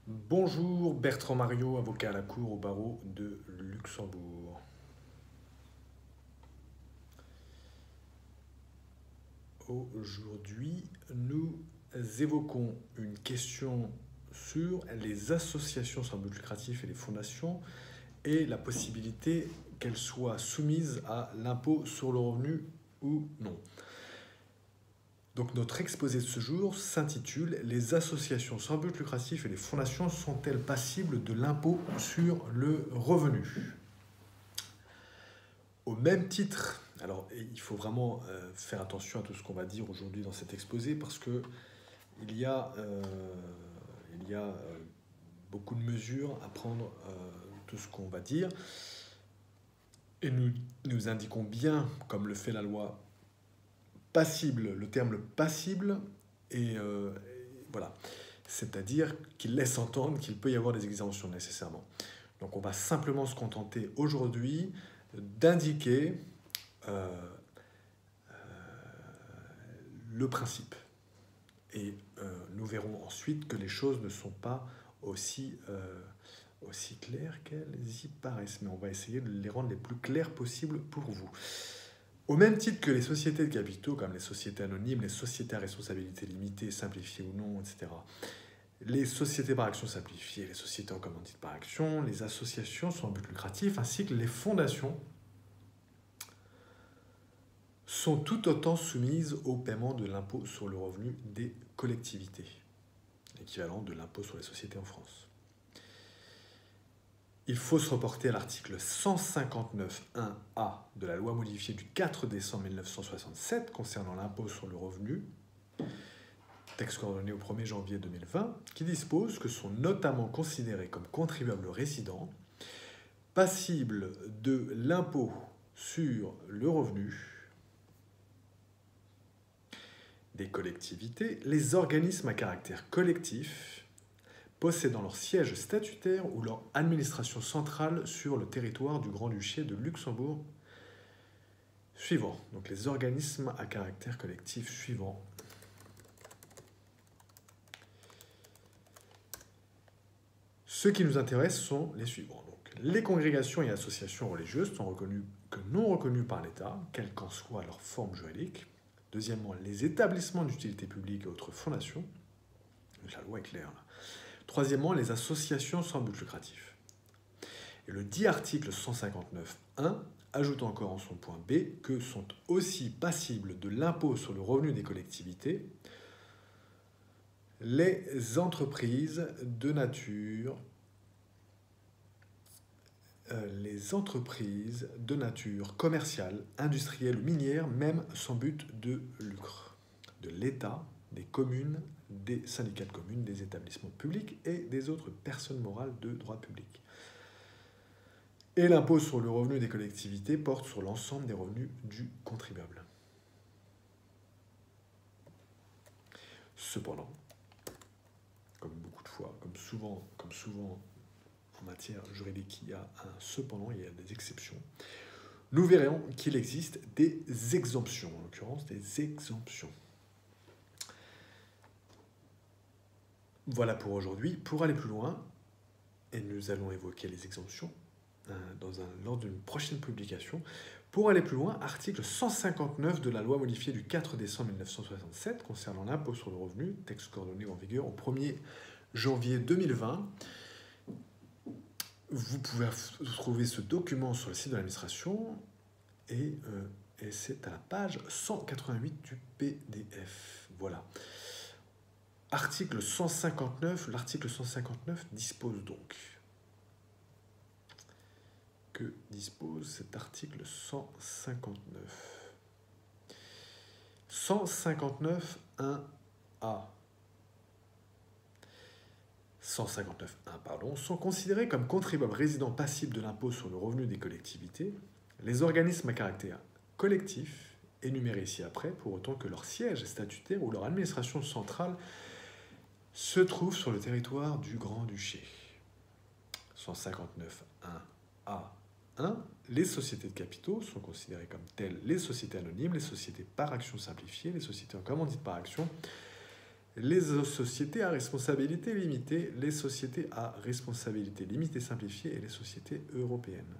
Bonjour, Bertrand Mario, avocat à la Cour au barreau de Luxembourg. Aujourd'hui, nous évoquons une question sur les associations sans but lucratif et les fondations et la possibilité qu'elles soient soumises à l'impôt sur le revenu ou non. Donc notre exposé de ce jour s'intitule « Les associations sans but lucratif et les fondations sont-elles passibles de l'impôt sur le revenu ?» Au même titre, alors il faut vraiment faire attention à tout ce qu'on va dire aujourd'hui dans cet exposé parce que il y a, euh, il y a beaucoup de mesures à prendre tout ce qu'on va dire et nous indiquons bien, comme le fait la loi, passible, le terme passible et voilà, c'est-à-dire qu'il laisse entendre qu'il peut y avoir des exemptions nécessairement. Donc on va simplement se contenter aujourd'hui d'indiquer euh, le principe. Et nous verrons ensuite que les choses ne sont pas aussi claires qu'elles y paraissent. Mais on va essayer de les rendre les plus claires possibles pour vous. Au même titre que les sociétés de capitaux, comme les sociétés anonymes, les sociétés à responsabilité limitée, simplifiées ou non, etc., les sociétés par action simplifiées, les sociétés en commandite par action, les associations sans but lucratif, ainsi que les fondations, sont tout autant soumises au paiement de l'impôt sur le revenu des collectivités, l'équivalent de l'impôt sur les sociétés en France. Il faut se reporter à l'article 159.1a de la loi modifiée du 4 décembre 1967 concernant l'impôt sur le revenu, texte coordonné au 1er janvier 2020, qui dispose que sont notamment considérés comme contribuables résidents, passibles de l'impôt sur le revenu des collectivités, les organismes à caractère collectif possédant leur siège statutaire ou leur administration centrale sur le territoire du Grand-Duché de Luxembourg suivant. Donc les organismes à caractère collectif suivants. Ceux qui nous intéressent sont les suivants. Donc, les congrégations et associations religieuses sont reconnues que non reconnues par l'État, quelle qu'en soit leur forme juridique. Deuxièmement, les établissements d'utilité publique et autres fondations. La loi est claire là. Troisièmement, les associations sans but lucratif. Et le dit article 159.1 ajoute encore en son point B que sont aussi passibles de l'impôt sur le revenu des collectivités les entreprises de nature commerciale, industrielle ou minière, même sans but de lucre, de l'État, des communes, des syndicats de communes, des établissements publics et des autres personnes morales de droit public. Et l'impôt sur le revenu des collectivités porte sur l'ensemble des revenus du contribuable. Cependant, comme beaucoup de fois, comme souvent en matière juridique, il y a un cependant, il y a des exceptions. Nous verrons qu'il existe des exemptions, en l'occurrence des exemptions. Voilà pour aujourd'hui. Pour aller plus loin, et nous allons évoquer les exemptions lors d'une prochaine publication. Pour aller plus loin, article 159 de la loi modifiée du 4 décembre 1967 concernant l'impôt sur le revenu, texte coordonné en vigueur au 1er janvier 2020. Vous pouvez trouver ce document sur le site de l'administration et c'est à la page 188 du PDF. Voilà. Article 159, l'article 159 dispose donc. Que dispose cet article 159 159.1a. 159.1, sont considérés comme contribuables résidents passibles de l'impôt sur le revenu des collectivités les organismes à caractère collectif, énumérés ici après, pour autant que leur siège statutaire ou leur administration centrale se trouve sur le territoire du Grand-Duché. 159.1a1. Les sociétés de capitaux sont considérées comme telles les sociétés anonymes, les sociétés par action simplifiée, les sociétés en commandite par action, Les sociétés à responsabilité limitée, les sociétés à responsabilité limitée simplifiée et les sociétés européennes.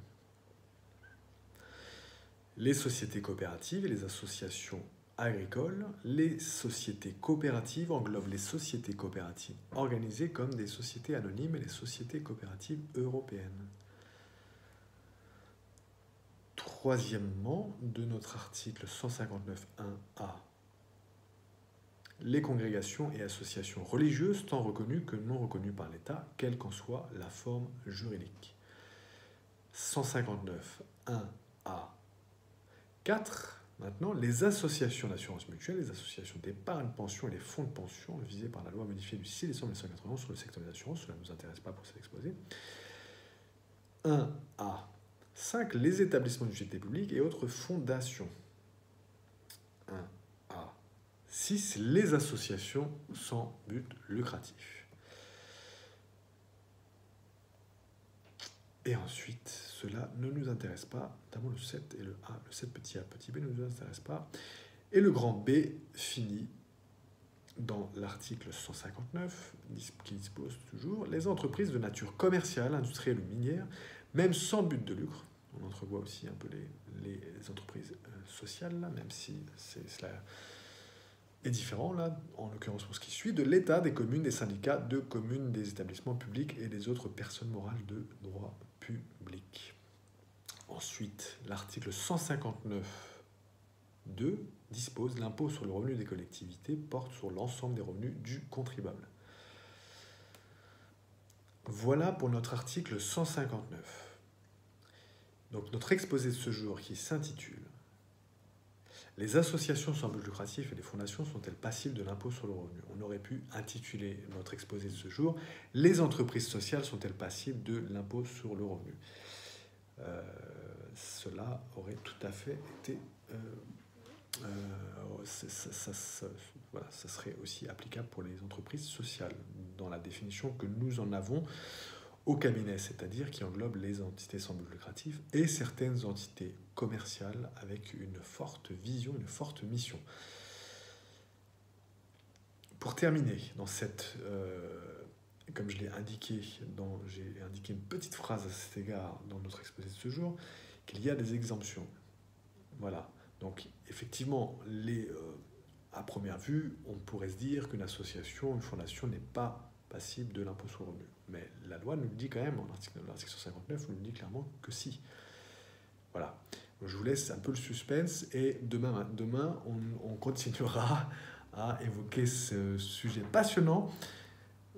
Les sociétés coopératives et les associations agricoles. Les sociétés coopératives englobent les sociétés coopératives organisées comme des sociétés anonymes et les sociétés coopératives européennes. Troisièmement, de notre article 159.1a, les congrégations et associations religieuses tant reconnues que non reconnues par l'État, quelle qu'en soit la forme juridique. 159.1a. 4. Maintenant, les associations d'assurance mutuelle, les associations d'épargne pension et les fonds de pension visés par la loi modifiée du 6 décembre 1991 sur le secteur des assurances, cela ne nous intéresse pas pour cet exposé. 1a. 5. Les établissements d'utilité publique et autres fondations. 1a. 6. Les associations sans but lucratif. Et ensuite, cela ne nous intéresse pas, notamment le 7 et le A. Le 7 petit a petit b ne nous intéresse pas. Et le grand B finit dans l'article 159, qui dispose toujours les entreprises de nature commerciale, industrielle ou minière, même sans but de lucre. On entrevoit aussi un peu les entreprises sociales, là, même si cela est différent, là, en l'occurrence pour ce qui suit, de l'État, des communes, des syndicats, de communes, des établissements publics et des autres personnes morales de droit public. Ensuite, l'article 159.2 dispose l'impôt sur le revenu des collectivités porte sur l'ensemble des revenus du contribuable. Voilà pour notre article 159. Donc notre exposé de ce jour qui s'intitule « Les associations sans but lucratif et les fondations sont-elles passibles de l'impôt sur le revenu ?» On aurait pu intituler notre exposé de ce jour « Les entreprises sociales sont-elles passibles de l'impôt sur le revenu ?» Cela aurait tout à fait été... voilà, ça serait aussi applicable pour les entreprises sociales, dans la définition que nous en avons au cabinet, c'est-à-dire qui englobe les entités sans but lucratif et certaines entités commerciales avec une forte vision, une forte mission. Pour terminer, dans cette, comme je l'ai indiqué, j'ai indiqué une petite phrase à cet égard dans notre exposé de ce jour, qu'il y a des exemptions. Voilà. Donc, effectivement, à première vue, on pourrait se dire qu'une association, une fondation n'est pas passible de l'impôt sur le revenu. Mais la loi nous le dit quand même, l'article 159 nous le dit clairement que si. Voilà. Donc, je vous laisse un peu le suspense et demain on continuera à évoquer ce sujet passionnant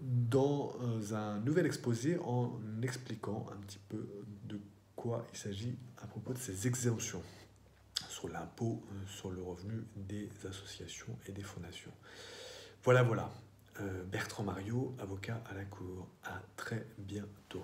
dans un nouvel exposé en expliquant un petit peu de quoi il s'agit à propos de ces exemptions sur l'impôt sur le revenu des associations et des fondations. Voilà. Bertrand Mariot, avocat à la Cour. À très bientôt.